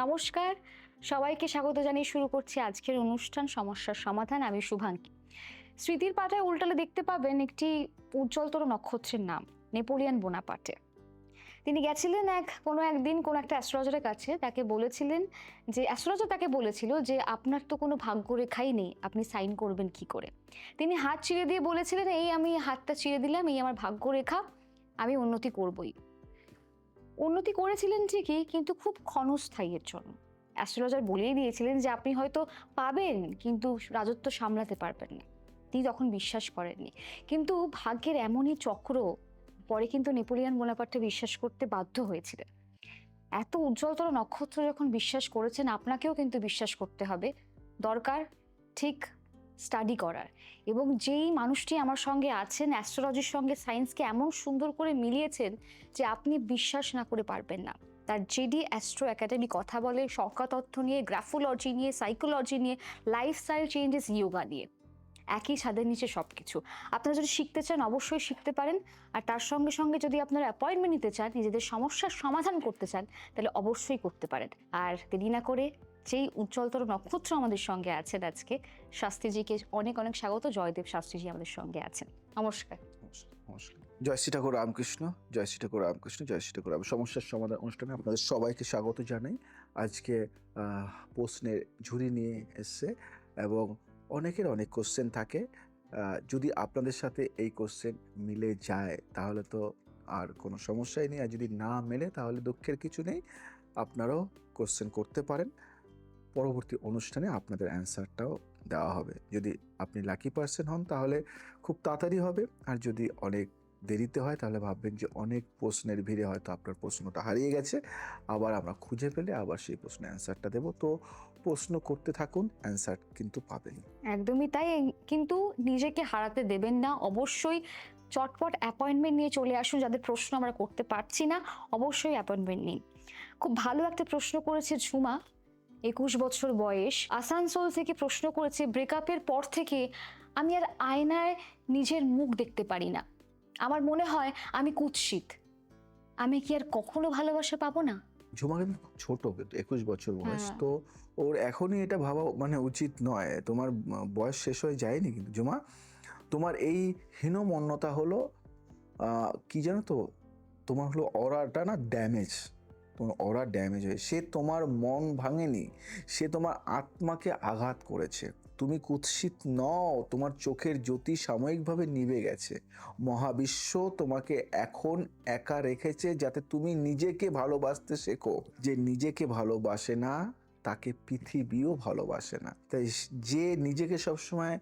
নমস্কার, সবাইকে স্বাগত জানিয়ে শুরু করছি আজকের অনুষ্ঠান সমস্যার সমাধান। আমি শুভাঙ্কি। স্মৃতির পাতায় উল্টালে দেখতে পাবেন একটি উজ্জ্বলতর নক্ষত্রের নাম, নেপোলিয়ন বোনাপার্টে। তিনি গেছিলেন কোনো একদিন কোনো একটা অ্যাস্ট্রোলজারের কাছে, তাকে বলেছিলেন যে অ্যাস্ট্রোলজার তাকে বলেছিল যে আপনার তো কোনো ভাগ্যরেখাই নেই, আপনি সাইন করবেন কি করে। তিনি হাত চিরে দিয়ে বলেছিলেন, এই আমি হাতটা চিরে দিলাম, এই আমার ভাগ্যরেখা, আমি উন্নতি করবই। উন্নতি করেছিলেন ঠিকই, কিন্তু খুব ক্ষণস্থায়ীর জন্য। অ্যাস্ট্রোলজার বলেই দিয়েছিলেন যে আপনি হয়তো পাবেন, কিন্তু রাজত্ব সামলাতে পারবেন না। তিনি তখন বিশ্বাস করেননি। কিন্তু ভাগ্যের এমনই চক্র, পরে কিন্তু নেপোলিয়ন বোনাপার্টে বিশ্বাস করতে বাধ্য হয়েছিলেন। এত উজ্জ্বলতর নক্ষত্র যখন বিশ্বাস করেছেন, আপনাকেও কিন্তু বিশ্বাস করতে হবে। দরকার ঠিক স্টাডি করার। এবং যেই মানুষটি আমার সঙ্গে আছেন, অ্যাস্ট্রোলজির সঙ্গে সায়েন্সকে এমন সুন্দর করে মিলিয়েছেন যে আপনি বিশ্বাস না করে পারবেন না। তার জেডি অ্যাস্ট্রো একাডেমি কথা বলে সংখ্যাতত্ত্ব নিয়ে, গ্রাফোলজি নিয়ে, সাইকোলজি নিয়ে, লাইফস্টাইল চেঞ্জেস, ইয়োগা নিয়ে। একই ছাদের নিচে সবকিছু। আপনারা যদি শিখতে চান অবশ্যই শিখতে পারেন। আর তার সঙ্গে সঙ্গে যদি আপনারা অ্যাপয়েন্টমেন্ট নিতে চান, নিজেদের সমস্যার সমাধান করতে চান, তাহলে অবশ্যই করতে পারেন। আর দেরি না করে যেই উজ্জ্বলতর নক্ষত্র আমাদের সঙ্গে আছেন আজকে, শাস্ত্রীজিকে অনেক অনেক স্বাগত। জয়দেব শাস্ত্রীজি আমাদের সঙ্গে আছেন। নমস্কার। নমস্কার। জয় শ্রী ঠাকুর রামকৃষ্ণ, জয় শ্রী ঠাকুর রামকৃষ্ণ, জয় শ্রী ঠাকুর রাম। সমস্যার সমাধান অনুষ্ঠানে আপনাদের সবাইকে স্বাগত জানাই। আজকে প্রশ্নের ঝুড়ি নিয়ে এসছে এবং অনেকের অনেক কোশ্চেন থাকে। যদি আপনাদের সাথে এই কোশ্চেন মিলে যায় তাহলে তো আর কোনো সমস্যাই নেই, আর যদি না মেলে তাহলে দুঃখের কিছু নেই। আপনারাও কোশ্চেন করতে পারেন, পরবর্তী অনুষ্ঠানে আপনাদের অ্যান্সারটাও দেওয়া হবে। যদি আপনি লাকি পার্সন হন তাহলে খুব তাড়াতাড়ি হবে, আর যদি অনেক দেরিতে হয় তাহলে ভাববেন যে অনেক প্রশ্নের ভিড়ে হয়তো আপনার প্রশ্নটা হারিয়ে গেছে। আবার আমরা খুঁজে পেলে আবার সেই প্রশ্নের অ্যান্সারটা দেবো। তো প্রশ্ন করতে থাকুন, অ্যান্সার কিন্তু পাবেন। একদমই তাই। কিন্তু নিজেকে হারাতে দেবেন না। অবশ্যই চটপট অ্যাপয়েন্টমেন্ট নিয়ে চলে আসুন। যাদের প্রশ্ন আমরা করতে পারছি না, অবশ্যই অ্যাপয়েন্টমেন্ট নিন। খুব ভালো একটা প্রশ্ন করেছে ঝুমা, 21 বছর বয়স, আসানসোল থেকে প্রশ্ন করেছে, ব্রেকআপের পর থেকে আমি আর আয়নায় নিজের মুখ দেখতে পারি না। আমার মনে হয় আমি কুৎসিত। আমি কি আর কখনো ভালোবাসা পাবো না? ঝুমা কিন্তু খুব ছোট, কিন্তু 21 বছর বয়স। হ্যাঁ। তো ওর এখনই এটা ভাবা উচিত নয়। তোমার বয়স শেষ হয়ে যায়নি কিন্তু ঝুমা। তোমার এই হীনমন্যতা হলো কি জানো তো, তোমার হলো অরাটা না ড্যামেজ। তোমার অরা ড্যামেজ হয়ে, সে তোমার মন ভাঙেনি, সে তোমার আত্মাকে আঘাত করেছে। তুমি কুৎসিত নও, তোমার চোখের জ্যোতি সাময়িকভাবে নিভে গেছে। মহাবিশ্ব তোমাকে এখন একা রেখেছে যাতে তুমি নিজেকে ভালোবাসতে শেখো। যে নিজেকে ভালোবাসে না তাকে পৃথিবীও ভালোবাসে না। তাই যে নিজেকে সবসময়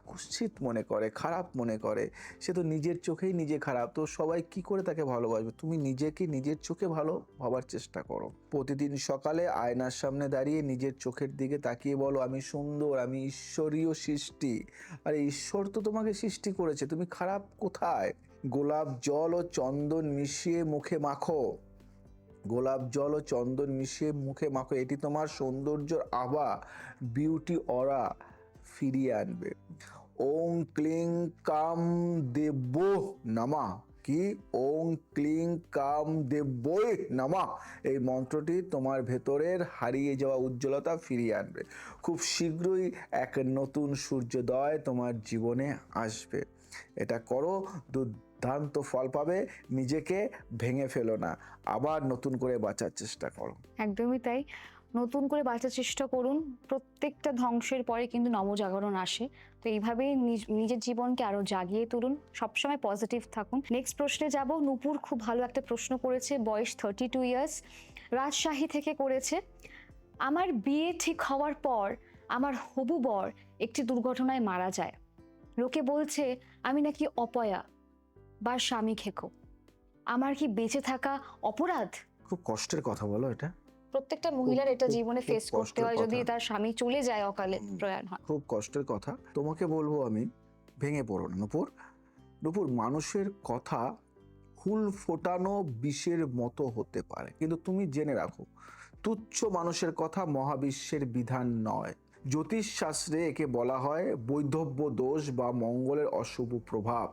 কুৎসিত মনে করে, খারাপ মনে করে, সে তো নিজের চোখেই নিজে খারাপ। তো সবাই কি করে তাকে ভালোবাসবে? তুমি নিজেকে নিজের চোখে ভালো ভাবার চেষ্টা করো। প্রতিদিন সকালে আয়নার সামনে দাঁড়িয়ে নিজের চোখের দিকে তাকিয়ে বলো, আমি সুন্দর, আমি ঈশ্বরীয় সৃষ্টি। আরে ঈশ্বর তো তোমাকে সৃষ্টি করেছে, তুমি খারাপ কোথায়? গোলাপ জল ও চন্দন মিশিয়ে মুখে মাখো। গোলাপ জল ও চন্দন মিশিয়ে মুখে মাখো, এটি তোমার সৌন্দর্যের আভা, বিউটি অরা ফিরিয়ে আনবে। ওং ক্লিং কাম দেব্যো নমঃ। কি? ওং ক্লিং কাম দেব্যই নমঃ। এই মন্ত্রটি তোমার ভেতরের হারিয়ে যাওয়া উজ্জ্বলতা ফিরিয়ে আনবে। খুব শীঘ্রই এক নতুন সূর্যোদয় তোমার জীবনে আসবে। এটা করো, দুর্দান্ত ফল পাবে। নিজেকে ভেঙে ফেলো না, আবার নতুন করে বাঁচার চেষ্টা করো। একদমই তাই। নতুন করে বাঁচার চেষ্টা করুন। প্রত্যেকটা ধ্বংসের পরে কিন্তু নবজাগরণ আসে। তো এইভাবেই নিজের জীবনকে আরো জাগিয়ে তুলুন। সবসময় পজিটিভ থাকুন। নেক্সট প্রশ্নে যাব। নূপুর খুব ভালো একটা প্রশ্ন করেছে, বয়স 32 ইয়ার্স, রাজশাহী থেকে করেছে। আমার বিয়ে ঠিক হওয়ার পর আমার হবু বর একটি দুর্ঘটনায় মারা যায়। লোকে বলছে আমি নাকি অপয়া বা স্বামী খেকো। আমার কি বেঁচে থাকা অপরাধ? খুব কষ্টের কথা বলো এটা। প্রত্যেকটা মহিলার এটা জীবনে খুব ফেস করতে কষ্টের হয় যদি কথা। তার স্বামী চলে যায়, অকালে প্রয়াণ হয়। খুব কষ্টের কথা। তোমাকে বলবো আমি, ভেঙে পড়ো না নূপুর। নূপুর, মানুষের কথা ফুল ফোটানো বিষের মতো হতে পারে, কিন্তু তুমি জেনে রাখো, তুচ্ছ মানুষের কথা মহাবিশ্বের বিধান নয়। জ্যোতিষ শাস্ত্রে একে বলা হয় বৈধব্য দোষ বা মঙ্গলের অশুভ প্রভাব।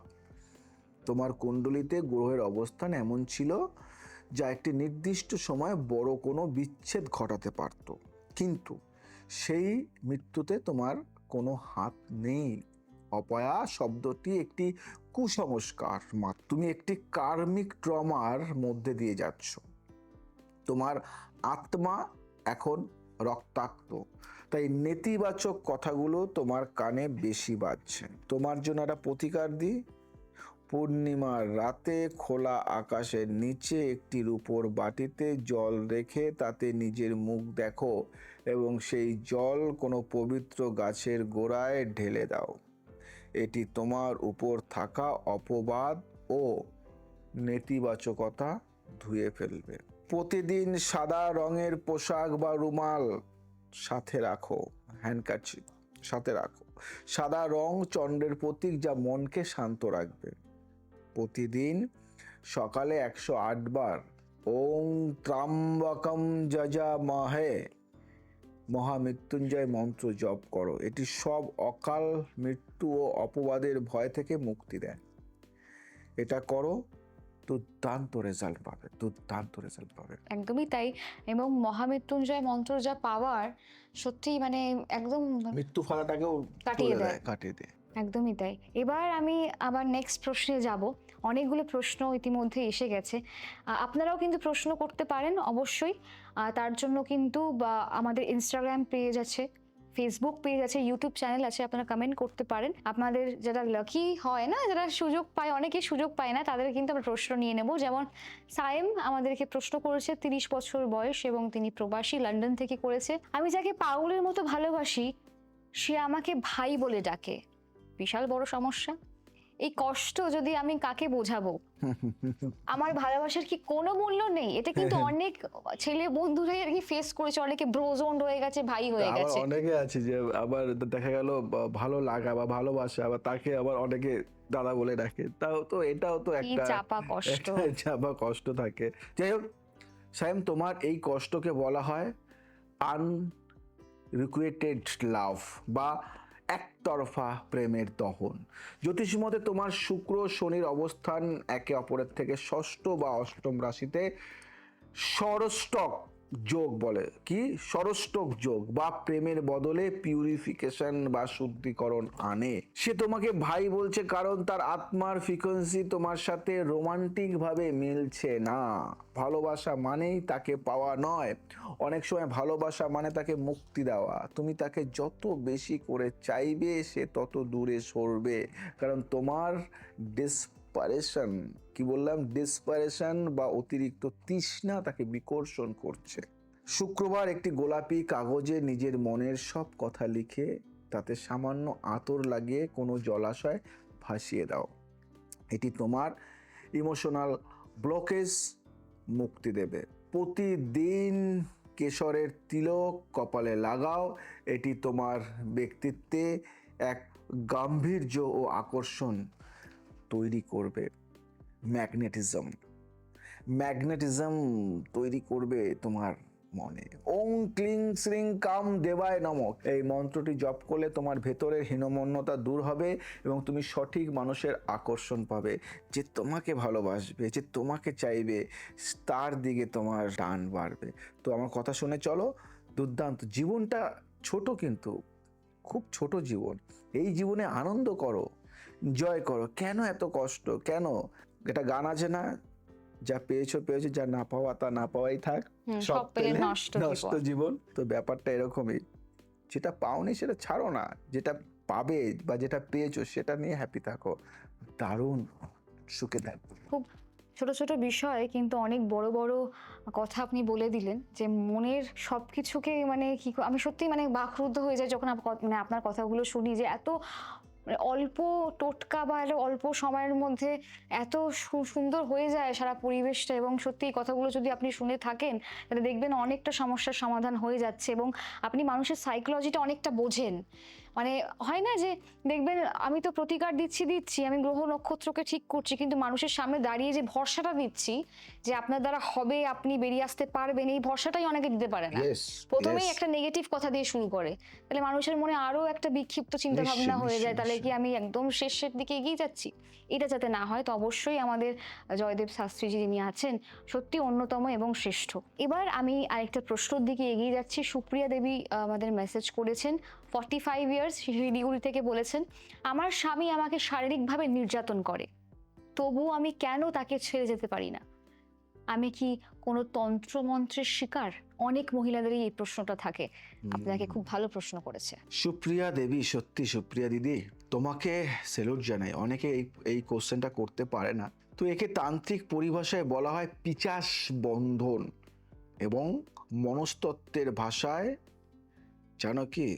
তোমার কুণ্ডলিতে গ্রহের অবস্থান এমন ছিল যা একটি নির্দিষ্ট সময়ে বড় কোনো বিচ্ছেদ ঘটাতে পারত, কিন্তু সেই মৃত্যুতে তোমার কোনো হাত নেই। অপয়া শব্দটি একটি কুসংস্কার মাত্র। তুমি একটি কার্মিক ট্রমার মধ্যে দিয়ে যাচ্ছ। তোমার আত্মা এখন রক্তাক্ত, তাই নেতিবাচক কথাগুলো তোমার কানে বেশি বাজছে। তোমার জন্য একটা প্রতিকার দিই। পূর্ণিমার রাতে খোলা আকাশের নিচে একটি রূপোর বাটিতে জল রেখে তাতে নিজের মুখ দেখো এবং সেই জল কোনো পবিত্র গাছের গোড়ায় ঢেলে দাও। এটি তোমার উপর থাকা অপবাদ ও নেতিবাচকতা ধুয়ে ফেলবে। প্রতিদিন সাদা রঙের পোশাক বা রুমাল সাথে রাখো, হ্যান্ডকারচিফ সাথে রাখো। সাদা রং চন্দ্রের প্রতীক, যা মনকে শান্ত রাখবে। প্রতিদিন সকালে 108 বার ওং ত্রাম্বকম যজামহে মহামৃত্যুঞ্জয় মন্ত্র জপ করো। এটি সব অকাল মৃত্যু ও অপবাদের ভয় থেকে মুক্তি দেয়। এটা করো, দুর্দান্ত রেজাল্ট পাবে, দুর্দান্ত রেজাল্ট পাবে। একদমই তাই। এবং মহামৃত্যুঞ্জয় মন্ত্র যা পাওয়ার, সত্যি মানে একদম মৃত্যু ফালাটাকেও কাটিয়ে দেয়। কাটিয়ে দেয়। একদমই তাই। এবার আমি আবার নেক্সট প্রশ্নে যাব। অনেকগুলো প্রশ্ন ইতিমধ্যে এসে গেছে, আপনারাও কিন্তু প্রশ্ন করতে পারেন অবশ্যই। তার জন্য কিন্তু বা আমাদের ইনস্টাগ্রাম পেজ আছে, ফেসবুক পেজ আছে, ইউটিউব চ্যানেল আছে, আপনারা কমেন্ট করতে পারেন। আপনাদের যারা লাকি হয় না, যারা সুযোগ পায়, অনেকে সুযোগ পায় না, তাদের কিন্তু আমরা প্রশ্ন নিয়ে নেব। যেমন সায়েম আমাদেরকে প্রশ্ন করেছে, 30 বছর বয়স এবং তিনি প্রবাসী, লন্ডন থেকে করেছে। আমি যাকে পাগলের মতো ভালোবাসি সে আমাকে ভাই বলে ডাকে, বিশাল বড় সমস্যা। এই কষ্ট যদি আমি কাকে বোঝাবো? আমার ভালোবাসার কি কোনো মূল্য নেই? এটা কিন্তু অনেক ছেলে বন্ধুরাই আর কি ফেস করেছে, অনেকে ব্রোজন্ড হয়ে গেছে, ভাই হয়ে আবার গেছে। অনেকে আছে যে আবার দেখা গেল ভালো লাগা বা ভালোবাসা, আবার তাকে আবার অনেকে দাদা বলে ডাকে। তাও তো এটাও তো কি একটা চাপা কষ্ট। চাপা কষ্ট থাকে। যাই হোক সাইম, তোমার এই কষ্টকে বলা হয় আনরিকুয়েটেড লাভ বা একতরফা প্রেমের দহন। জ্যোতিষ মতে তোমার শুক্র শনির অবস্থান একে অপরের থেকে ষষ্ঠ বা অষ্টম রাশিতে ষষ্ঠক যোগ বলে কি, ষষ্ঠক যোগ বা প্রেমের বদলে পিউরিফিকেশন বা শুদ্ধিকরণ আনে। সে তোমাকে ভাই বলছে কারণ তার আত্মার ফ্রিকোয়েন্সি তোমার সাথে রোমান্টিক ভাবে মিলছে না। ভালোবাসা মানেই তাকে পাওয়া নয়, অনেক সময় ভালোবাসা মানে তাকে মুক্তি দেওয়া। তুমি তাকে যত বেশি করে চাইবে সে তত দূরে সরবে, কারণ তোমার ডেসপারেশন, কি বললাম, ডেসপারেশন বা অতিরিক্ত তৃষ্ণা তাকে বিকর্ষণ করছে। শুক্রবার একটি গোলাপি কাগজে নিজের মনের সব কথা লিখে তাতে সামান্য আতর লাগিয়ে কোনো জলাশয় ভাসিয়ে দাও। এটি তোমার ইমোশনাল ব্লকেজ মুক্তি দেবে। প্রতিদিন কেশরের তিলক কপালে লাগাও, এটি তোমার ব্যক্তিত্বে এক গাম্ভীর্য ও আকর্ষণ তৈরি করবে। ম্যাগনেটিজম তৈরি করবে তোমার মনে। ওং ক্লিং শ্রিং কাম দেবায় নমঃ, এই মন্ত্রটি জপ করলে তোমার ভেতরের হীনমন্যতা দূর হবে এবং তুমি সঠিক মানুষের আকর্ষণ পাবে, যে তোমাকে ভালোবাসবে, যে তোমাকে চাইবে, তার দিকে তোমার টান বাড়বে। তো আমার কথা শুনে চলো, দুর্দান্ত। জীবনটা ছোট, কিন্তু খুব ছোট জীবন। এই জীবনে আনন্দ করো, এনজয় করো। কেন এত কষ্ট? কেন? এটা গান আছে না, যা পেয়েছো পেয়েছো, যা না পাওয়া তা না পাওয়াই থাক, সব পেলে নষ্ট জীবন। তো ব্যাপারটা এরকমই, যেটা পাওনি সেটা ছাড়ো না, যেটা পাবে বা যেটা পেয়েছো সেটা নিয়ে হ্যাপি থাকো। দারুণ সুখে থাকো। খুব ছোট ছোট বিষয় কিন্তু অনেক বড় বড় কথা আপনি বলে দিলেন, যে মনের সবকিছুকে মানে কি আমি সত্যি মানে বাকরুদ্ধ হয়ে যাই যখন মানে আপনার কথাগুলো শুনি, যে এত মানে অল্প টোটকা বা অল্প সময়ের মধ্যে এত সুন্দর হয়ে যায় সারা পরিবেশটা। এবং সত্যি এই কথাগুলো যদি আপনি শুনে থাকেন তাহলে দেখবেন অনেকটা সমস্যার সমাধান হয়ে যাচ্ছে, এবং আপনি মানুষের সাইকোলজিটা অনেকটা বোঝেন। মানে হয় না যে দেখবেন আমি তো প্রতিকার দিচ্ছি আমি গ্রহ নক্ষত্রকে ঠিক করছি, কিন্তু মানুষের সামনে দাঁড়িয়ে যে ভরসাটা দিচ্ছি যে আপনার দ্বারা হবে, আপনি বেরিয়ে আসতে পারবেন, এই ভরসাটাই অনেকে দিতে পারে না। ইয়েস, প্রথমেই একটা নেগেটিভ কথা দিয়ে শুরু করে, তাহলে মানুষের মনে আরো একটা বিক্ষিপ্ত চিন্তা ভাবনা হয়ে যায়, তাহলে কি আমি একদম শেষের দিকে এগিয়ে যাচ্ছি। এটা যাতে না হয়, তো অবশ্যই আমাদের জয়দেব শাস্ত্রীজি যিনি আছেন সত্যি অন্যতম এবং শ্রেষ্ঠ। এবার আমি আরেকটা প্রশ্নের দিকে এগিয়ে যাচ্ছি। সুপ্রিয়া দেবী আমাদের মেসেজ করেছেন, 45 ইয়ার্স, শিলিগুড়ি থেকে বলেছেন, আমার স্বামী আমাকে শারীরিকভাবে নির্যাতন করে, তবুও আমি কেন তাকে ছেড়ে যেতে পারি না? আমি কি কোনো তন্ত্রমন্ত্রের শিকার? অনেক মহিলাদেরই এই প্রশ্নটা থাকে। আপনাকে খুব ভালো প্রশ্ন করেছে। সুপ্রিয়া দেবী, সত্যি সুপ্রিয়া দিদি, তোমাকে স্যালুট জানাই। অনেকে এই কোশ্চেনটা করতে পারে না। তো একে তান্ত্রিক পরিভাষায় বলা হয় পিচাস বন্ধন, এবং মনস্তত্ত্বের ভাষায় জানো কি,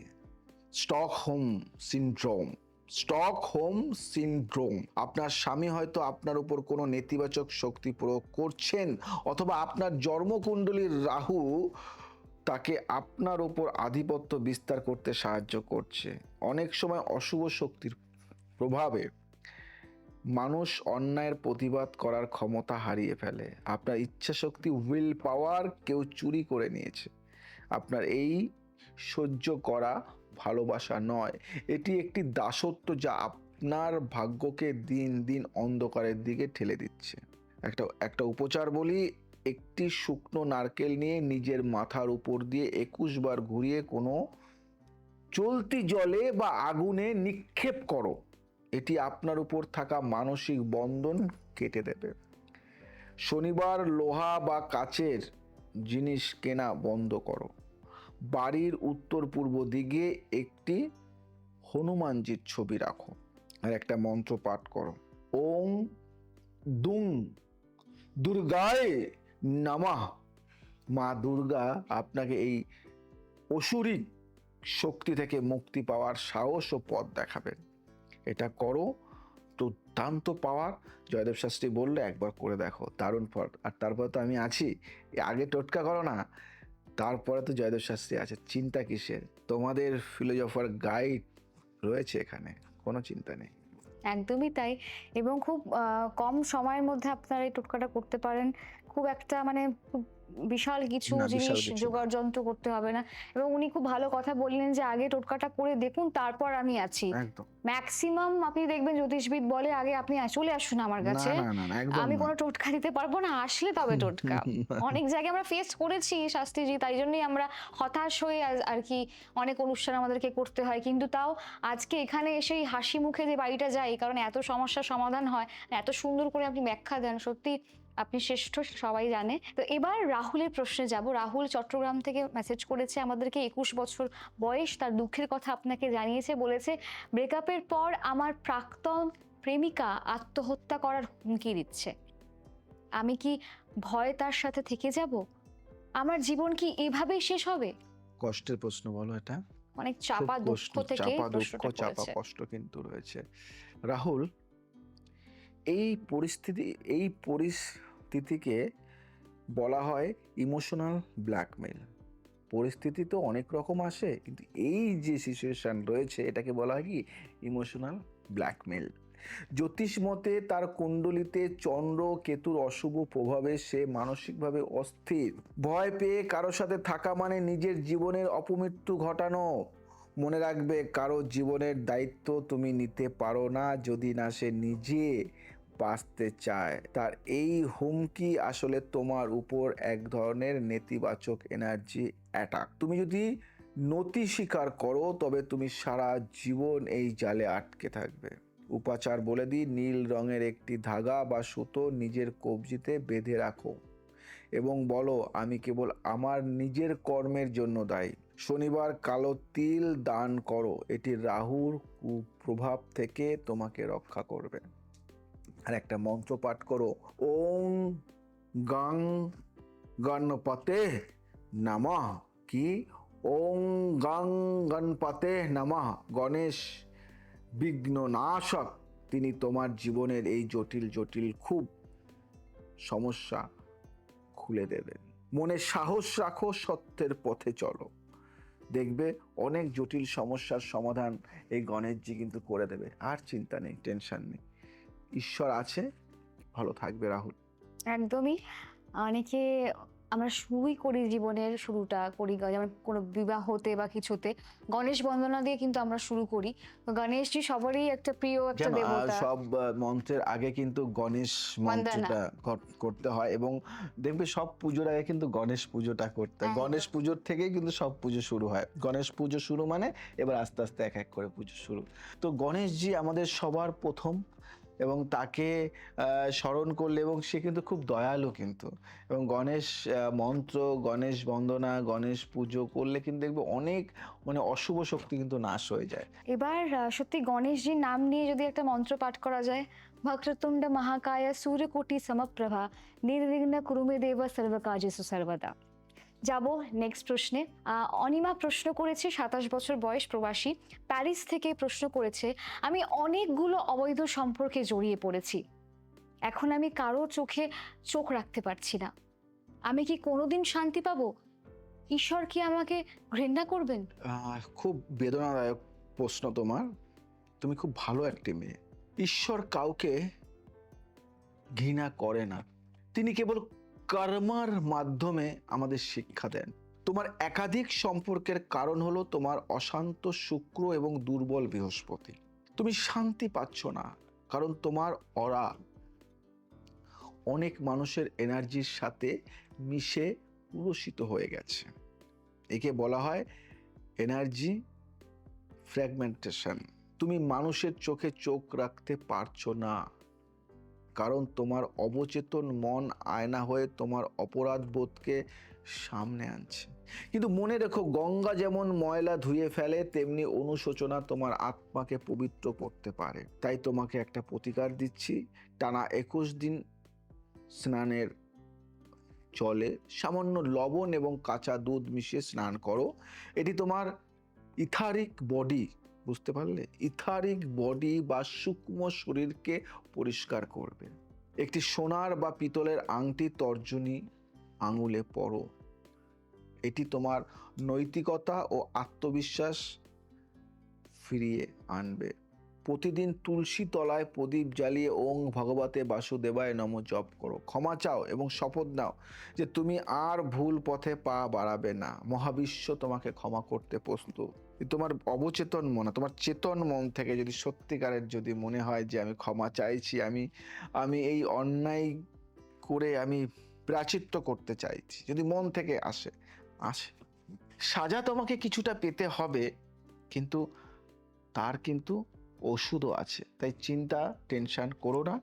স্টকহোম সিনড্রোম। Stockholm syndrome. আপনার স্বামী হয়তো আপনার উপর কোনো নেতিবাচক শক্তি প্রয়োগ করছেন, অথবা আপনার জন্মকুণ্ডলীর রাহু তাকে আপনার উপর আধিপত্য বিস্তার করতে সাহায্য করছে। অনেক সময় অশুভ শক্তির প্রভাবে মানুষ অন্যায়ের প্রতিবাদ করার ক্ষমতা হারিয়ে ফেলে। আপনার ইচ্ছা শক্তি, উইল পাওয়ার কেউ চুরি করে নিয়েছে। আপনার এই সহ্য করা ভালোবাসা নয়, এটি একটি দাসত্ব যা আপনার ভাগ্যকে দিন দিন অন্ধকারের দিকে ঠেলে দিচ্ছে। একটা উপচার বলি, একটি শুকনো নারকেল নিয়ে নিজের মাথার উপর দিয়ে 21 বার ঘুরিয়ে কোনো চলতি জলে বা আগুনে নিক্ষেপ করো। এটি আপনার উপর থাকা মানসিক বন্ধন কেটে দেবে। শনিবার লোহা বা কাচের জিনিস কেনা বন্ধ করো। বাড়ির উত্তর পূর্ব দিকে একটি হনুমানজির ছবি রাখো, আর একটা মন্ত্র পাঠ করো, ওম দুং দুর্গায় নমঃ। মা দুর্গা আপনাকে এই অসুরিক শক্তি থেকে মুক্তি পাওয়ার সাহস ও পথ দেখাবেন। এটা করো, দুর্দান্ত পাওয়ার। জয়দেব শাস্ত্রী বললে একবার করে দেখো, দারুণ ফল। আর তারপরে তো আমি আছি, আগে টোটকা করো না, তারপরে তো জয়দেব শাস্ত্রী আছে। চিন্তা কিসের? তোমাদের ফিলোজফার গাইড রয়েছে এখানে, কোনো চিন্তা নেই। একদমই তাই, এবং খুব কম সময়ের মধ্যে আপনারা এই টোটকাটা করতে পারেন। খুব একটা মানে খুব বিশাল কিছু না, জিনিস বিশাল কিছু না। জোগাড় যন্ত্র করতে হবে না। এবং উনি খুব ভালো কথা বললেন যে আগে টোটকাটা করে দেখুন, তারপর আমি আছি। একদম। ম্যাক্সিমাম আপনি দেখবেন জ্যোতিষবিদ বলে আগে আপনি চলে আসুন আমার না কাছে, না না না, একদম আমি না। কোনো টোটকা দিতে পারবো না, আসলে তবে টোটকা। অনেক জায়গায় আমরা ফেস করেছি শাস্ত্রীজি, তাই জন্যই আমরা হতাশ হয়ে আর কি অনেক অনুষ্ঠান আমাদেরকে করতে হয়। কিন্তু তাও আজকে এখানে এসেই হাসি মুখে যে বাড়িটা যাই, কারণ এত সমস্যার সমাধান হয়, এত সুন্দর করে আপনি ব্যাখ্যা দেন, সত্যি আপনি শ্রেষ্ঠ, সবাই জানে। তো এবার রাহুলের প্রশ্নে যাব। রাহুল চট্টগ্রাম থেকে মেসেজ করেছে আমাদেরকে, 21 বছর বয়স, তার দুঃখের কথা আপনাকে জানিয়েছে। বলেছে, ব্রেকআপের পর আমার প্রাক্তন প্রেমিকা আত্মহত্যা করার হুমকি দিচ্ছে, আমি কি ভয় তার সাথে থেকে যাব? আমার জীবন কি এভাবেই শেষ হবে? কষ্টের প্রশ্ন বলো এটা। অনেক খুব চাপা দুঃখ কষ্ট, থেকে চাপা দুঃখ, প্রশ্নটা চাপা করেছে। কষ্ট কিন্তু রয়েছে। রাহুল, এই পরিস্থিতিকে বলা হয় ইমোশনাল ব্ল্যাকমেল। পরিস্থিতি তো অনেক রকম আসে, কিন্তু এই যে সিচুয়েশন রয়েছে এটাকে বলা হয় কি, ইমোশনাল ব্ল্যাকমেল। জ্যোতিষ মতে তার কুণ্ডলিতে চন্দ্র কেতুর অশুভ প্রভাবে সে মানসিকভাবে অস্থির। ভয় পেয়ে কারোর সাথে থাকা মানে নিজের জীবনের অপমৃত্যু ঘটানো। মনে রাখবে, কারো জীবনের দায়িত্ব তুমি নিতে পারো না যদি না সে নিজে বাঁচতে চায়। তার এই হুমকি আসলে তোমার উপর এক ধরনের নেতিবাচক এনার্জি অ্যাটাক। তুমি যদি নতি স্বীকার করো তবে তুমি সারা জীবন এই জালে আটকে থাকবে। উপাচার বলে দিই, নীল রঙের একটি ধাগা বা সুতো নিজের কবজিতে বেঁধে রাখো এবং বলো, আমি কেবল আমার নিজের কর্মের জন্য দায়ী। শনিবার কালো তিল দান করো, এটি রাহুর কুপ্রভাব থেকে তোমাকে রক্ষা করবে। আর একটা মন্ত্র পাঠ করো, ওম গাং গণপতে নমঃ। কি? ওম গাং গণপতে নমঃ। গণেশ বিঘ্ননাশক, তিনি তোমার জীবনের এই জটিল জটিল খুব সমস্যা খুলে দেবেন। মনে সাহস রাখো, সত্যের পথে চলো। দেখবে অনেক জটিল সমস্যার সমাধান এই গণেশজি কিন্তু করে দেবে। আর চিন্তা নেই, টেনশন নেই, ঈশ্বর আছে, ভালো থাকবে রাহুল। একদমই। অনেকে আমরা শুরুই করি, জীবনের শুরুটা করি যেমন কোনো বিবাহতে বা কিছুতে গণেশ বন্দনা দিয়ে কিন্তু আমরা শুরু করি। তো গণেশজি সবারই একটা প্রিয় একটা যেন দেবতা। সব মন্ত্রের আগে কিন্তু গণেশ বন্দনা। মন্ত্রটা করতে হয়, এবং দেখবে সব পুজোর আগে কিন্তু গণেশ পুজোটা করতে হয়। একদম। গণেশ পুজোর থেকেই কিন্তু সব পুজো শুরু হয়। গণেশ পুজো শুরু মানে এবার আস্তে আস্তে এক এক করে পুজো শুরু। তো গণেশজি আমাদের সবার প্রথম, এবং তাকে স্মরণ করলে, এবং সে কিন্তু খুব দয়ালু কিন্তু, এবং গণেশ মন্ত্র, গণেশ বন্দনা, গণেশ পুজো করলে কিন্তু দেখবে অনেক মানে অশুভ শক্তি কিন্তু নাশ হয়ে যায়। এবার সত্যি গণেশজির নাম নিয়ে যদি একটা মন্ত্র পাঠ করা যায়, বক্রতুণ্ড মহাকায় সূর্যকোটি সমপ্রভা নির্বিঘ্ন কুরু মে দেব সর্বকার্যেষু সর্বদা। যাব নেক্সট প্রশ্নে। অনিমা প্রশ্ন করেছে, 27 বছর বয়স, প্রবাসী, প্যারিস থেকে প্রশ্ন করেছে, আমি অনেকগুলো অবৈধ সম্পর্কে জড়িয়ে পড়েছি, এখন আমি কারো চোখে চোখ রাখতে পারছি না, আমি কি কোনোদিন শান্তি পাবো? ঈশ্বর কি আমাকে ঘৃণা করবেন? খুব বেদনাদায়ক প্রশ্ন তোমার। তুমি খুব ভালো একটি মেয়ে। ঈশ্বর কাউকে ঘৃণা করে না, তিনি কেবল কর্মার মাধ্যমে আমাদের শিক্ষা দেন। তোমার একাধিক সম্পর্কের কারণ হলো তোমার অশান্ত শুক্র এবং দুর্বল বৃহস্পতি। তুমি শান্তি পাচ্ছ না কারণ তোমার অরা অনেক মানুষের এনার্জির সাথে মিশে পুরুষিত হয়ে গেছে। একে বলা হয় এনার্জি ফ্র্যাগমেন্টেশন। তুমি মানুষের চোখে চোখ রাখতে পারছো না কারণ তোমার অবচেতন মন আয়না হয়ে তোমার অপরাধ বোধকে সামনে আনছে। কিন্তু মনে রেখো, গঙ্গা যেমন ময়লা ধুয়ে ফেলে, তেমনি অনুশোচনা তোমার আত্মাকে পবিত্র করতে পারে। তাই তোমাকে একটা প্রতিকার দিচ্ছি, টানা 21 দিন স্নানের জলে সামান্য লবণ এবং কাঁচা দুধ মিশিয়ে স্নান করো। এটি তোমার ইথারিক বডি, বুঝতে পারলে, ইথারিক বডি বা সূক্ষ্ম শরীরকে পরিষ্কার করবে। একটি সোনার বা পিতলের আংটি তর্জনী আঙুলে পরো, এটি তোমার নৈতিকতা ও আত্মবিশ্বাস ফিরিয়ে আনবে। প্রতিদিন তুলসী তলায় প্রদীপ জ্বালিয়ে ওং ভগবতে বাসুদেবায় নম জপ করো। ক্ষমা চাও এবং শপথ নাও যে তুমি আর ভুল পথে পা বাড়াবে না। মহাবিশ্ব তোমাকে ক্ষমা করতে প্রস্তুত। তোমার অবচেতন মন, তোমার চেতন মন থেকে যদি সত্যিকারের যদি মনে হয় যে আমি ক্ষমা চাইছি, আমি এই অন্যায় করে আমি প্রায়শ্চিত্ত করতে চাইছি, যদি মন থেকে আসে, সাজা তোমাকে কিছুটা পেতে হবে, কিন্তু তার কিন্তু ওষুধও আছে। তাই চিন্তা টেনশন করো না,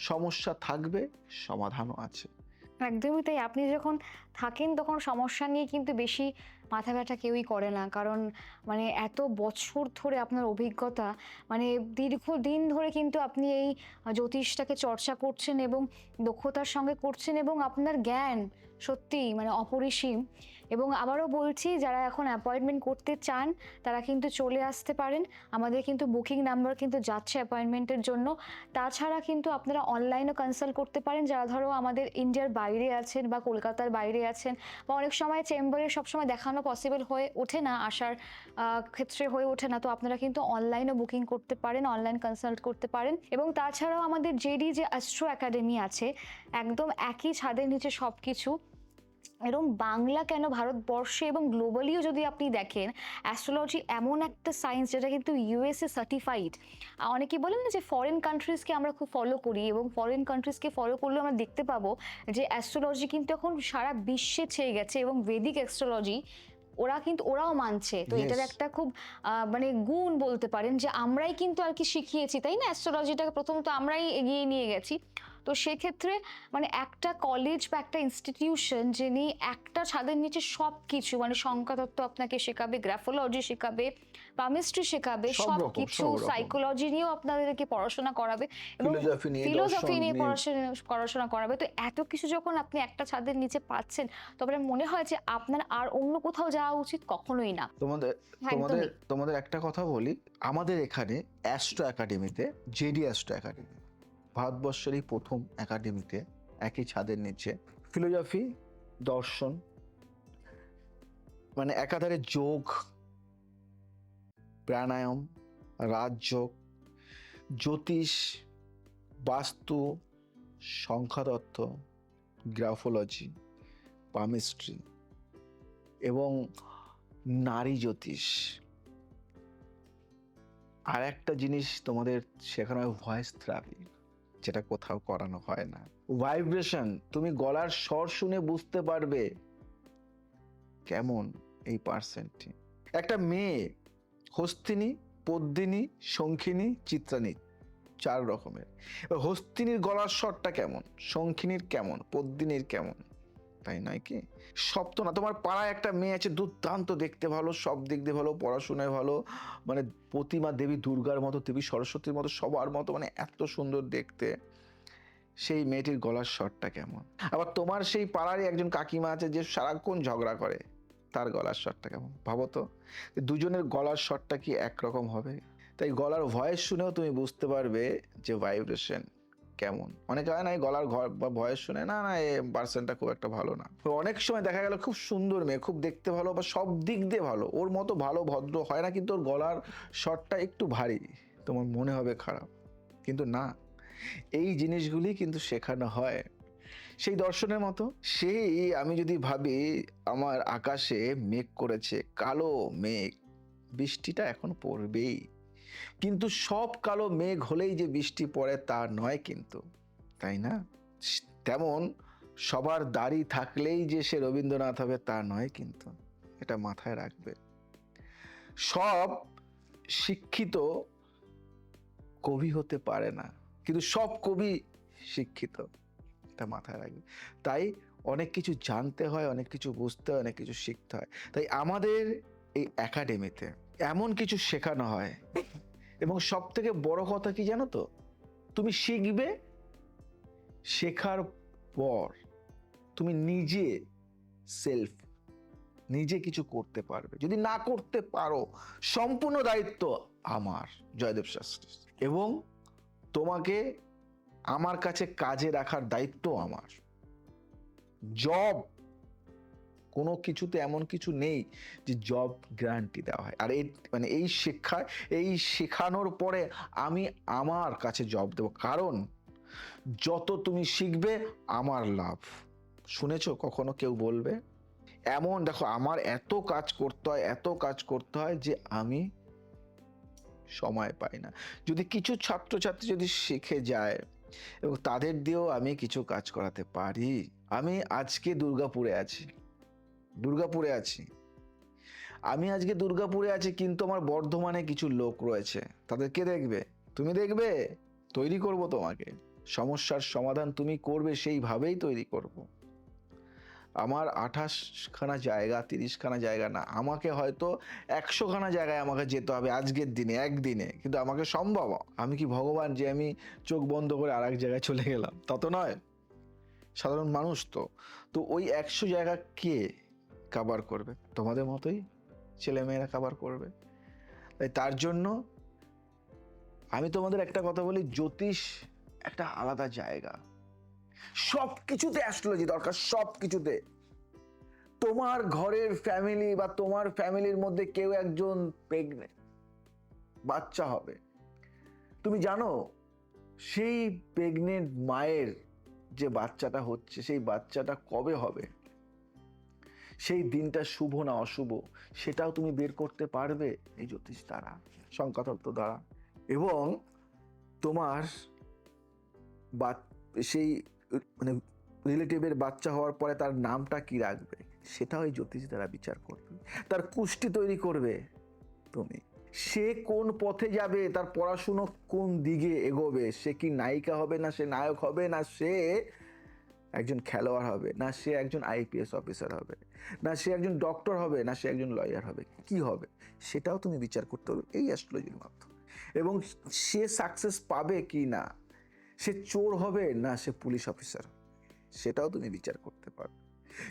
সমস্যা থাকবে, সমাধানও আছে। একদমই তাই। আপনি যখন থাকেন তখন সমস্যা নিয়ে কিন্তু বেশি মাথা ব্যথা কেউই করে না, কারণ মানে এত বছর ধরে আপনার অভিজ্ঞতা, মানে দীর্ঘদিন ধরে কিন্তু আপনি এই জ্যোতিষটাকে চর্চা করছেন এবং দক্ষতার সঙ্গে করছেন, এবং আপনার জ্ঞান সত্যিই মানে অপরিসীম। এবং আবারও বলছি, যারা এখন অ্যাপয়েন্টমেন্ট করতে চান তারা কিন্তু চলে আসতে পারেন, আমাদের কিন্তু বুকিং নাম্বার কিন্তু যাচ্ছে অ্যাপয়েন্টমেন্টের জন্য। তাছাড়া কিন্তু আপনারা অনলাইনও কনসাল্ট করতে পারেন, যারা ধরো আমাদের ইন্ডিয়ার বাইরে আছেন বা কলকাতার বাইরে আছেন, বা অনেক সময় চেম্বারে সবসময় দেখানো পসিবল হয়ে ওঠে না, আসার ক্ষেত্রে হয়ে ওঠে না, তো আপনারা কিন্তু অনলাইনও বুকিং করতে পারেন, অনলাইন কনসাল্ট করতে পারেন। এবং তাছাড়াও আমাদের জেডি যে অ্যাস্ট্রো একাডেমি আছে, একদম একই ছাদের নিচে সব কিছু। এবং বাংলা কেন, ভারতবর্ষে এবং গ্লোবালিও যদি আপনি দেখেন, অ্যাস্ট্রোলজি এমন একটা সায়েন্স যেটা কিন্তু ইউএসএ সার্টিফাইড। অনেকেই বলেন না যে ফরেন কান্ট্রিজকে আমরা খুব ফলো করি, এবং ফরেন কান্ট্রিজকে ফলো করলে আমরা দেখতে পাবো যে অ্যাস্ট্রোলজি কিন্তু এখন সারা বিশ্বে ছেয়ে গেছে, এবং ভেদিক অ্যাস্ট্রোলজি ওরাও মানছে। তো Yes. এটার একটা খুব মানে গুণ বলতে পারেন যে আমরাই কিন্তু আর কি শিখিয়েছি, তাই না? অ্যাস্ট্রোলজিটাকে প্রথমত আমরাই এগিয়ে নিয়ে গেছি। তো সেক্ষেত্রে মানে একটা কলেজ বা একটা ইনস্টিটিউশন যিনি একটা ছাদের নিচে সব কিছু, মানে সংখ্যাতত্ত্ব আপনাকে শেখাবে, গ্রাফোলজি শেখাবে, পামিস্ট্রি শেখাবে, সব সব রকম, কিছু, সব রকম। সাইকোলজি নিয়েও আপনাদেরকে পড়াশোনা করাবে, এবং ফিলোসফি নিয়ে, ফিলোসফি দর্শন নিয়ে নিয়ে। পড়াশোনা করাবে। তো এত কিছু যখন আপনি একটা ছাদের নিচে পাচ্ছেন, তবে মনে হয় যে আপনার আর অন্য কোথাও যাওয়া উচিত কখনোই না। তোমাদের তোমাদের একদমই। তোমাদের একটা কথা বলি, আমাদের এখানে অ্যাস্ট্রো একাডেমিতে, জেডি অ্যাস্ট্রো একাডেমি, ভারতবর্ষেরই প্রথম একাডেমিতে, একই ছাদের নিচে ফিলোসফি, দর্শন, মানে একাধারে যোগ, প্রাণায়াম, রাজযোগ, জ্যোতিষ, বাস্তু, সংখ্যাতত্ত্ব, গ্রাফোলজি, পামিস্ট্রি এবং নারী জ্যোতিষ। আর একটা জিনিস তোমাদের শেখানো হয় ভয়েস থেরাপি, যেটা কোথাও করানো হয় না। ভাইব্রেশন, তুমি গলার স্বর শুনে বুঝতে পারবে কেমন এই পার্সেন্টটি। একটা মেয়ে হস্তিনী, পদ্মিনী, শঙ্খিনী, চিত্রানী, 4 রকমের। হস্তিনীর গলার স্বরটা কেমন, শঙ্খিনীর কেমন, পদ্মিনীর কেমন, তাই নয় কি? সব তো না। তোমার পাড়ায় একটা মেয়ে আছে দুর্দান্ত দেখতে ভালো, সব দিক দিয়ে ভালো, পড়াশোনায় ভালো, মানে প্রতিমা দেবী দুর্গার মতো, দেবী সরস্বতীর মতো, সবার মতো, মানে এত সুন্দর দেখতে। সেই মেয়েটির গলার স্বরটা কেমন? আবার তোমার সেই পাড়ারই একজন কাকিমা আছে যে সারাক্ষণ ঝগড়া করে, তার গলার স্বরটা কেমন? ভাবো তো, দুজনের গলার স্বরটা কি একরকম হবে? তাই গলার ভয়েস শুনেও তুমি বুঝতে পারবে যে ভাইব্রেশন কেমন। অনেকে হয় না এই গলার ভয়েস শুনে না না এই পার্সনটা খুব একটা ভালো না। তো অনেক সময় দেখা গেল খুব সুন্দর মেয়ে, খুব দেখতে ভালো বা সব দিক দিয়ে ভালো, ওর মতো ভালো ভদ্র হয় না, কিন্তু ওর গলার স্বরটা একটু ভারী, তোমার মনে হবে খারাপ। কিন্তু না, এই জিনিসগুলি কিন্তু শেখানো হয়। সেই দর্শনের মতো, সেই আমি যদি ভাবি আমার আকাশে মেঘ করেছে, কালো মেঘ, বৃষ্টিটা এখন পড়বেই, কিন্তু সব কালো মেঘ হলেই যে বৃষ্টি পড়ে তা নয় কিন্তু, তাই না? তেমন সবার দাড়ি থাকলেই যে সে রবীন্দ্রনাথ হবে তা নয় কিন্তু, এটা মাথায় রাখবে। সব শিক্ষিত কবি হতে পারে না, কিন্তু সব কবি শিক্ষিত, এটা মাথায় রাখবে। তাই অনেক কিছু জানতে হয়, অনেক কিছু বুঝতে হয়, অনেক কিছু শিখতে হয়। তাই আমাদের এই একাডেমিতে এমন কিছু শেখানো হয়, এবং সব থেকে বড় কথা কি জানো তো, তুমি শিখবে, শেখার পর তুমি নিজে সেলফ নিজে কিছু করতে পারবে। যদি না করতে পারো, সম্পূর্ণ দায়িত্ব আমার, জয়দেব শাস্ত্রী, এবং তোমাকে আমার কাছে কাজে রাখার দায়িত্ব আমার। জব, কোনো কিছুতে এমন কিছু নেই যে জব গ্যারান্টি দেওয়া হয়। আর এই মানে এই শিক্ষা, এই শেখানোর পরে আমি আমার কাছে জব দেব, কারণ যত তুমি শিখবে আমার লাভ। শুনেছো কখনো কেউ বলবে এমন? দেখো, আমার এত কাজ করতে হয়, এত কাজ করতে হয় যে আমি সময় পাই না। যদি কিছু ছাত্রছাত্রী যদি শিখে যায় এবং তাদের দিয়েও আমি কিছু কাজ করাতে পারি। আমি আজকে দুর্গাপুরে আছি, দুর্গাপুরে আছি, আমি আজকে দুর্গাপুরে আছি, কিন্তু আমার বর্ধমানে কিছু লোক রয়েছে, তাদেরকে দেখবে, তুমি দেখবে, তৈরি করব তোমাকে। সমস্যার সমাধান তুমি করবে, সেইভাবেই তৈরি করব। আমার 28খানা জায়গা, 30খানা জায়গা না, আমাকে হয়তো 100খানা জায়গায় আমাকে যেতে হবে আজকের দিনে, একদিনে, কিন্তু আমাকে সম্ভব। আমি কি ভগবান যে আমি চোখ বন্ধ করে আর এক জায়গায় চলে গেলাম? তা তো নয়, সাধারণ মানুষ তো। তো ওই 100 জায়গা কে কাভার করবে? তোমাদের মতোই ছেলেমেয়েরা কাভার করবে। তাই তার জন্য আমি তোমাদের একটা কথা বলি, জ্যোতিষ একটা আলাদা জায়গা। সব কিছুতে অ্যাস্ট্রোলজি দরকার, সব কিছুতে। তোমার ঘরের ফ্যামিলি বা তোমার ফ্যামিলির মধ্যে কেউ একজন প্রেগনেন্ট, বাচ্চা হবে, তুমি জানো সেই প্রেগনেন্ট মায়ের যে বাচ্চাটা হচ্ছে, সেই বাচ্চাটা কবে হবে, সেই দিনটা শুভ না অশুভ, সেটাও তুমি বের করতে পারবে এই জ্যোতিষ দ্বারা, সংখ্যাতত্ত্ব দ্বারা। এবং তোমার সেই মানে রিলেটিভের বাচ্চা হওয়ার পরে তার নামটা কি রাখবে, সেটাও এই জ্যোতিষ দ্বারা বিচার করবে। তার কুষ্টি তৈরি করবে তুমি, সে কোন পথে যাবে, তার পড়াশুনো কোন দিকে এগোবে, সে কি নায়িকা হবে, না সে নায়ক হবে, না সে একজন খেলোয়াড় হবে, না সে একজন আইপিএস অফিসার হবে, না সে একজন ডক্টর হবে, না সে একজন লয়ার হবে, কি হবে, সেটাও তুমি বিচার করতে পারবে এই অ্যাস্ট্রোলজির মাধ্যমে। এবং সে সাকসেস পাবে কি না, সে চোর হবে না সে পুলিশ অফিসার, সেটাও তুমি বিচার করতে পারবে।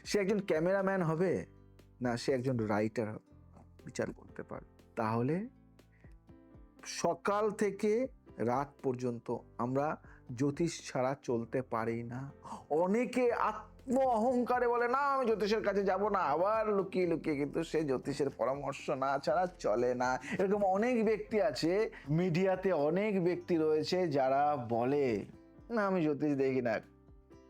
সে একজন ক্যামেরাম্যান হবে না সে একজন রাইটার হবে, বিচার করতে পারবে। তাহলে সকাল থেকে রাত পর্যন্ত আমরা জ্যোতিষ ছাড়া চলতে পারি না। অনেকে ও অহংকারে বলে না আমি জ্যোতিষের কাছে যাব না, আবার লুকিয়ে লুকিয়ে কিন্তু সে জ্যোতিষের পরামর্শ না ছাড়া চলে না। এরকম অনেক ব্যক্তি আছে, মিডিয়াতে অনেক ব্যক্তি রয়েছে যারা বলে না আমি জ্যোতিষ দেখি না,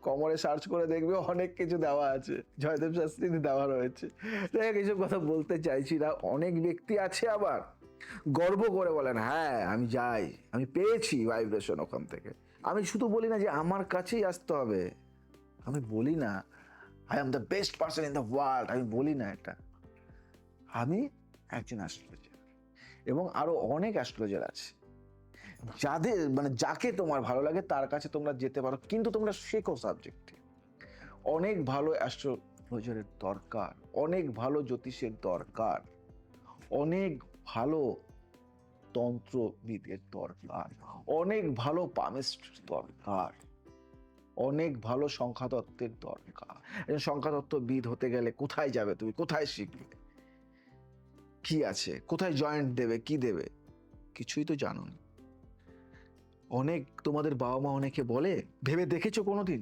কমরে সার্চ করে দেখবে অনেক কিছু দেওয়া আছে, জয়দেব শাস্ত্রী দেওয়া রয়েছে। যাই হোক, এইসব কথা বলতে চাইছি না। অনেক ব্যক্তি আছে আবার গর্ব করে বলেন হ্যাঁ আমি যাই, আমি পেয়েছি ভাইব্রেশন ওখান থেকে। আমি শুধু বলি না যে আমার কাছেই আসতে হবে, আমি বলি না I am the best person in the world, আমি বলি না এটা। আমি একজন অ্যাস্ট্রোলজার, এবং আরো অনেক অ্যাস্ট্রোলজার আছে যাদের মানে যাকে তোমার ভালো লাগে তার কাছে তোমরা যেতে পারো, কিন্তু তোমরা শেখো সাবজেক্টে। অনেক ভালো অ্যাস্ট্রোলজারের দরকার, অনেক ভালো জ্যোতিষের দরকার, অনেক ভালো তন্ত্রবিদের দরকার, অনেক ভালো পামিস্ট্রির দরকার, অনেক ভালো সংখ্যাতত্ত্বের দরকার। সংখ্যাতত্ত্ববিদ হতে গেলে কোথায় যাবে তুমি, কোথায় শিখবে, কি আছে, কোথায় জয়েন্ট দেবে, কি দেবে, কিছুই তো জানো না। অনেক তোমাদের বাবা মা অনেকে বলে, ভেবে দেখেছো কোনোদিন?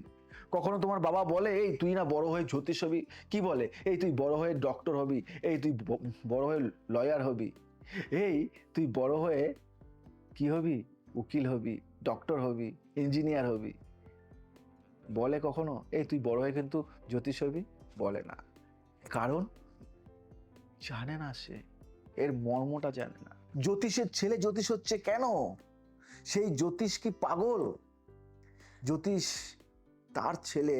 কখনো তোমার বাবা বলে এই তুই না বড় হয়ে জ্যোতিষ হবি, কি বলে এই তুই বড় হয়ে ডক্টর হবি, এই তুই বড় হয়ে লয়ার হবি, এই তুই বড় হয়ে কি হবি, উকিল হবি, ডক্টর হবি, ইঞ্জিনিয়ার হবি? বলে কখনো এই তুই বড় হয়ে কিন্তু জ্যোতিষ হবি? বলে না, কারণ জানে না, সে এর মর্মটা জানে না। জ্যোতিষের ছেলে জ্যোতিষ হচ্ছে কেন? সেই জ্যোতিষ কি পাগল? জ্যোতিষ তার ছেলে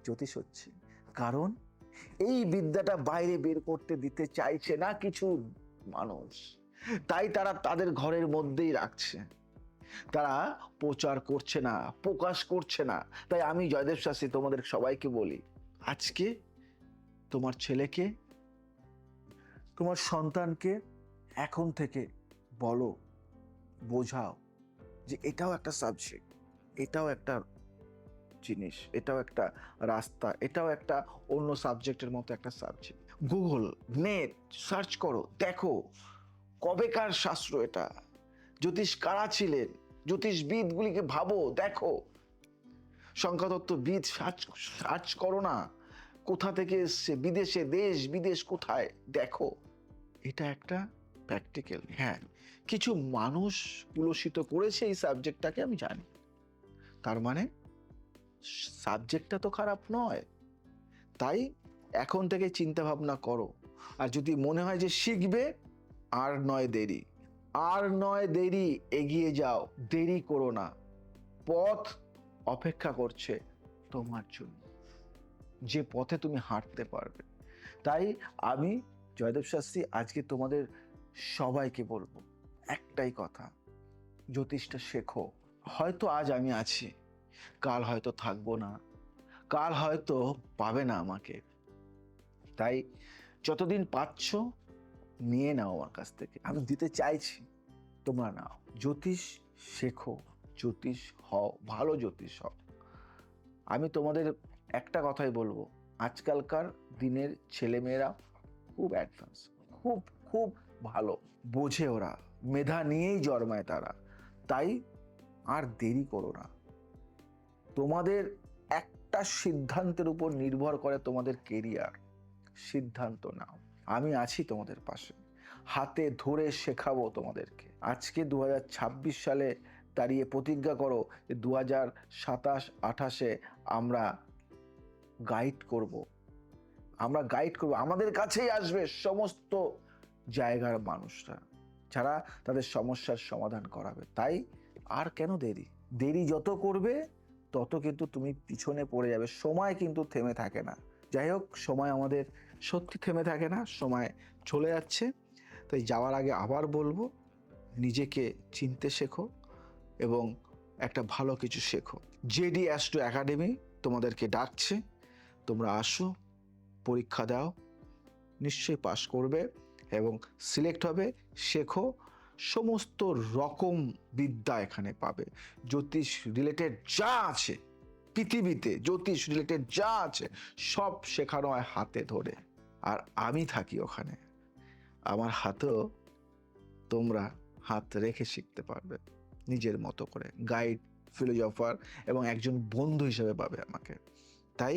জ্যোতিষ হচ্ছে কারণ এই বিদ্যাটা বাইরে বের করতে দিতে চাইছে না কিছু মানুষ, তাই তারা তাদের ঘরের মধ্যেই রাখছে, তারা প্রচার করছে না, প্রকাশ করছে না। তাই আমি জয়দেব শাস্ত্রী তোমাদের সবাইকে বলি, আজকে তোমার ছেলেকে, তোমার সন্তানকে এখন থেকে বলো, বোঝাও যে এটাও একটা সাবজেক্ট, এটাও একটা জিনিস, এটাও একটা রাস্তা, এটাও একটা অন্য সাবজেক্টের মতো একটা সাবজেক্ট। গুগল, নেট সার্চ করো, দেখো কবেকার শাস্ত্র এটা, জ্যোতিষ কারা ছিলেন, জ্যোতিষবিদগুলিকে ভাবো, দেখো সংখ্যাতত্ত্ববিদ সার্চ করো না, কোথা থেকে এসছে, বিদেশে, দেশ বিদেশ কোথায়, দেখো। এটা একটা প্র্যাকটিক্যাল। হ্যাঁ, কিছু মানুষ কুলসিত করেছে এই সাবজেক্টটাকে, আমি জানি, তার মানে সাবজেক্টটা তো খারাপ নয়। তাই এখন থেকে চিন্তা ভাবনা করো, আর যদি মনে হয় যে শিখবে, আর নয় দেরি, আর নয় দেরি, এগিয়ে যাও, দেরি করো না, পথ অপেক্ষা করছে তোমার জন্য, যে পথে তুমি হাঁটতে পারবে। তাই আমি জয়দেব শাস্ত্রী আজকে তোমাদের সবাইকে বলবো একটাই কথা, জ্যোতিষটা শেখো। হয়তো আজ আমি আছি, কাল হয়তো থাকবো না, কাল হয়তো পাবে না আমাকে, তাই যতদিন পাচ্ছ নিয়ে নাও আমার কাছ থেকে, আমি দিতে চাইছি, তোমরা নাও, জ্যোতিষ শেখো, জ্যোতিষ হও, ভালো জ্যোতিষ হও। আমি তোমাদের একটা কথাই বলবো, আজকালকার দিনের ছেলেমেয়েরা খুব অ্যাডভান্স, খুব খুব ভালো বোঝে, ওরা মেধা নিয়েই জন্মায় তারা। তাই আর দেরি করো না, তোমাদের একটা সিদ্ধান্তের উপর নির্ভর করে তোমাদের কেরিয়ার, সিদ্ধান্ত নাও, আমি আছি তোমাদের পাশে, হাতে ধরে শেখাবো তোমাদেরকে। আজকে 2026 সালে দাঁড়িয়ে প্রতিজ্ঞা করো যে 2027-28-এ আমরা গাইড করব, আমরা গাইড করব, আমাদের কাছেই আসবে সমস্ত জায়গার মানুষরা, যারা তাদের সমস্যার সমাধান করাবে। তাই আর কেন দেরি, দেরি যত করবে তত কিন্তু তুমি পিছনে পড়ে যাবে, সময় কিন্তু থেমে থাকে না। যাই হোক, সময় আমাদের সত্যি থেমে থাকে না, সময় চলে যাচ্ছে। তাই যাওয়ার আগে আবার বলবো, নিজেকে চিনতে শেখো এবং একটা ভালো কিছু শেখো। জেডি অ্যাস্ট্রো একাডেমি তোমাদেরকে ডাকছে, তোমরা আসো, পরীক্ষা দাও, নিশ্চয়ই পাশ করবে এবং সিলেক্ট হবে। শেখো, সমস্ত রকম বিদ্যা এখানে পাবে, জ্যোতিষ রিলেটেড যা আছে পৃথিবীতে, জ্যোতিষ রিলেটেড যা আছে সব শেখানো হয় হাতে ধরে। আর আমি থাকি ওখানে, আমার হাতেও তোমরা হাত রেখে শিখতে পারবে নিজের মতো করে, গাইড, ফিলোজফার এবং একজন বন্ধু হিসেবে পাবে আমাকে। তাই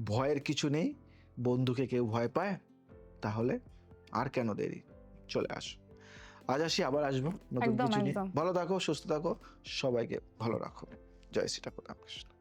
ভয়ের কিছু নেই। বন্ধুকে কেউ ভয় পায়? তাহলে আর কেন দেরি, চলে আসো। আজ আসি, আবার আসবো নতুন একদম কিছু নিয়ে। একদম। ভালো থাকো, সুস্থ থাকো, সবাইকে ভালো রাখো। জয় শ্রী ঠাকুর রামকৃষ্ণ।